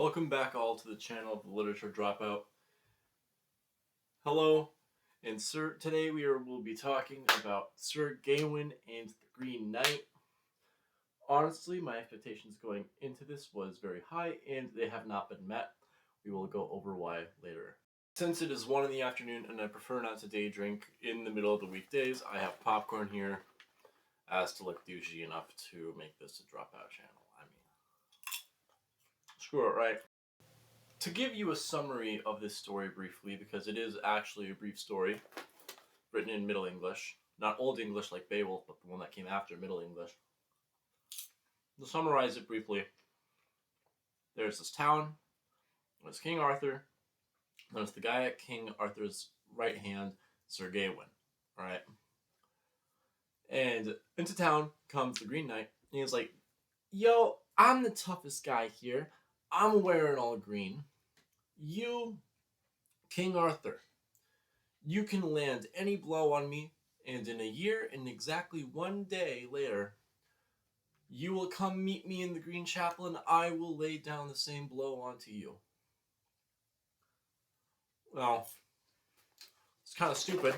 Welcome back all to the channel of the Literature Dropout. Hello, and today we'll be talking about Sir Gawain and the Green Knight. Honestly, my expectations going into this was very high, and they have not been met. We will go over why later. Since it is 1 in the afternoon and I prefer not to day drink in the middle of the weekdays, I have popcorn here as to look douchey enough to make this a dropout channel. Screw it, right? To give you a summary of this story briefly, because it is actually a brief story, written in Middle English. Not Old English like Beowulf, but the one that came after Middle English. To summarize it briefly, there's this town, there's King Arthur, there's the guy at King Arthur's right hand, Sir Gawain, alright? And into town comes the Green Knight, and he's like, yo, I'm the toughest guy here. I'm wearing all green. You, King Arthur, you can land any blow on me, and in a year and exactly 1 day later, you will come meet me in the Green Chapel, and I will lay down the same blow onto you. Well, it's kind of stupid.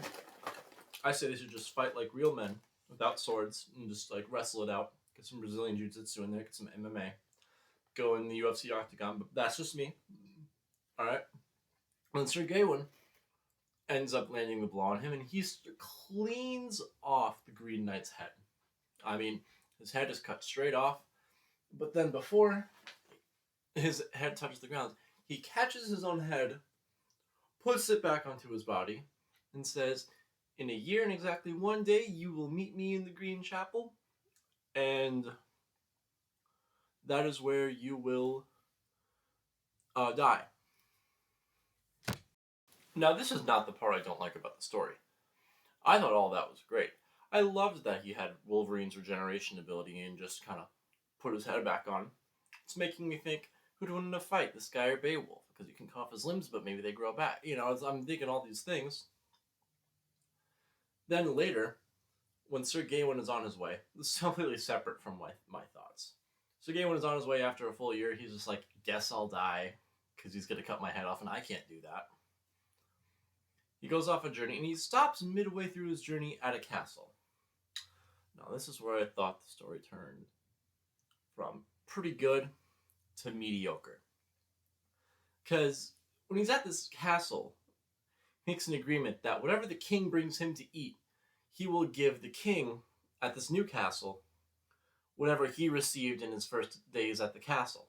I say they should just fight like real men without swords and just like wrestle it out. Get some Brazilian Jiu-Jitsu in there, get some MMA. Go in the UFC octagon, but that's just me. Alright? And Sir Gawain ends up landing the blow on him, and he cleans off the Green Knight's head. I mean, his head is cut straight off, but then before his head touches the ground, he catches his own head, puts it back onto his body, and says, in a year and exactly 1 day, you will meet me in the Green Chapel, and that is where you will die. Now, this is not the part I don't like about the story. I thought all that was great. I loved that he had Wolverine's regeneration ability and just kind of put his head back on. It's making me think, who'd win in a fight, this guy or Beowulf? Because he can cut off his limbs, but maybe they grow back. You know, I'm thinking all these things. Then later, when Sir Gawain is on his way, this is completely separate from my thoughts. Sir Gawain is on his way after a full year. He's just like, guess I'll die, because he's going to cut my head off, and I can't do that. He goes off a journey, and he stops midway through his journey at a castle. Now, this is where I thought the story turned from pretty good to mediocre. Because when he's at this castle, he makes an agreement that whatever the king brings him to eat, he will give the king at this new castle whatever he received in his first days at the castle.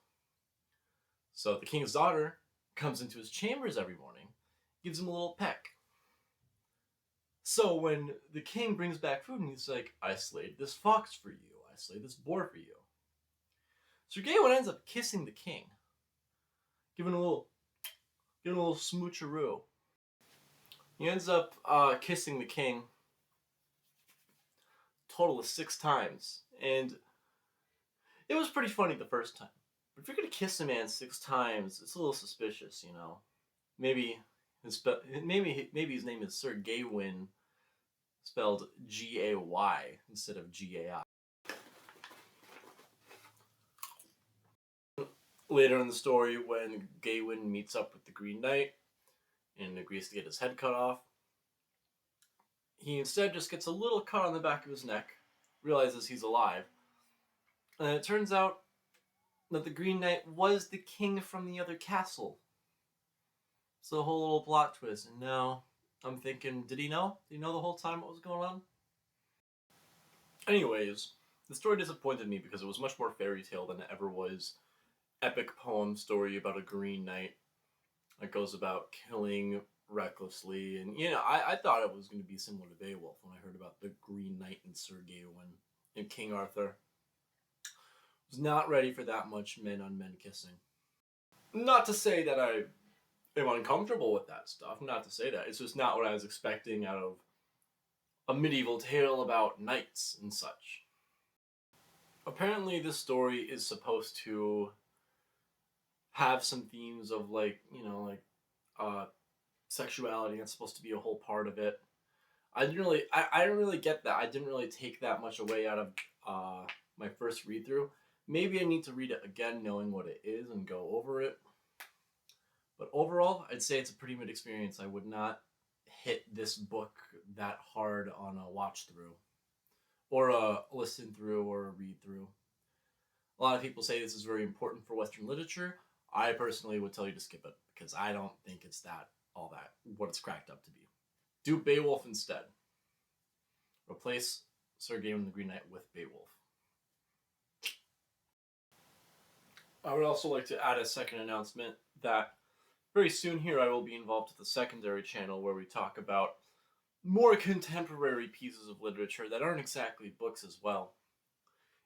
So the king's daughter comes into his chambers every morning, gives him a little peck. So when the king brings back food and he's like, I slayed this fox for you, I slayed this boar for you. Sir Gawain ends up kissing the king, giving a little smoocheroo. He ends up kissing the king a total of 6 times, and it was pretty funny the first time. But if you're gonna kiss a man 6 times, it's a little suspicious, you know. Maybe his name is Sir Gawain, spelled G-A-Y instead of G-A-I. Later in the story, when Gawain meets up with the Green Knight and agrees to get his head cut off, he instead just gets a little cut on the back of his neck, realizes he's alive, and it turns out that the Green Knight was the king from the other castle. It's a whole little plot twist, and now I'm thinking, did he know? Did he know the whole time what was going on? Anyways, the story disappointed me because it was much more fairy tale than it ever was epic poem story about a Green Knight that goes about killing recklessly. And, you know, I thought it was going to be similar to Beowulf when I heard about the Green Knight and Sir Gawain and King Arthur. I was not ready for that much men-on-men kissing. Not to say that I am uncomfortable with that stuff, not to say that. It's just not what I was expecting out of a medieval tale about knights and such. Apparently this story is supposed to have some themes of, like, you know, like sexuality. That's supposed to be a whole part of it. I didn't really get that. I didn't really take that much away out of my first read through. Maybe I need to read it again knowing what it is and go over it. But overall, I'd say it's a pretty mid experience. I would not hit this book that hard on a watch through or a listen through or a read through. A lot of people say this is very important for Western literature. I personally would tell you to skip it because I don't think it's all that what it's cracked up to be. Do Beowulf instead. Replace Sir Gawain the Green Knight with Beowulf. I would also like to add a second announcement that very soon here I will be involved with a secondary channel where we talk about more contemporary pieces of literature that aren't exactly books as well.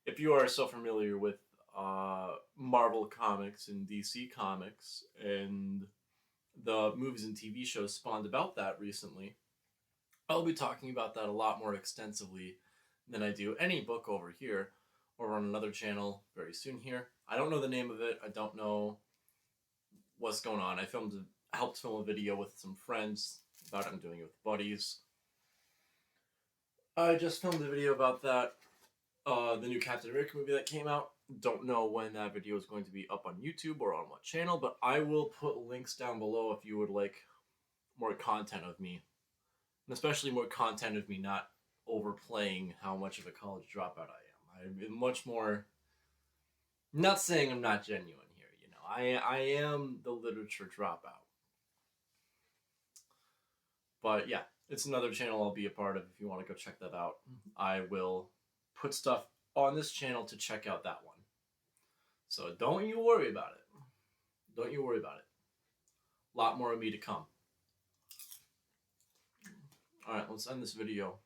If you are so familiar with Marvel Comics and DC Comics and the movies and TV shows spawned about that recently, I'll be talking about that a lot more extensively than I do any book over here or on another channel very soon here. I don't know the name of it. I don't know what's going on. I helped film a video with some friends about it. I'm doing it with buddies. I just filmed a video about that. The new Captain America movie that came out. Don't know when that video is going to be up on YouTube or on what channel, but I will put links down below if you would like more content of me. And especially more content of me not overplaying how much of a college dropout I am. I'm much more... Not saying I'm not genuine here, you know. I am the literature dropout. But yeah, it's another channel I'll be a part of if you want to go check that out. I will put stuff on this channel to check out that one. So don't you worry about it. Don't you worry about it. A lot more of me to come. Alright, let's end this video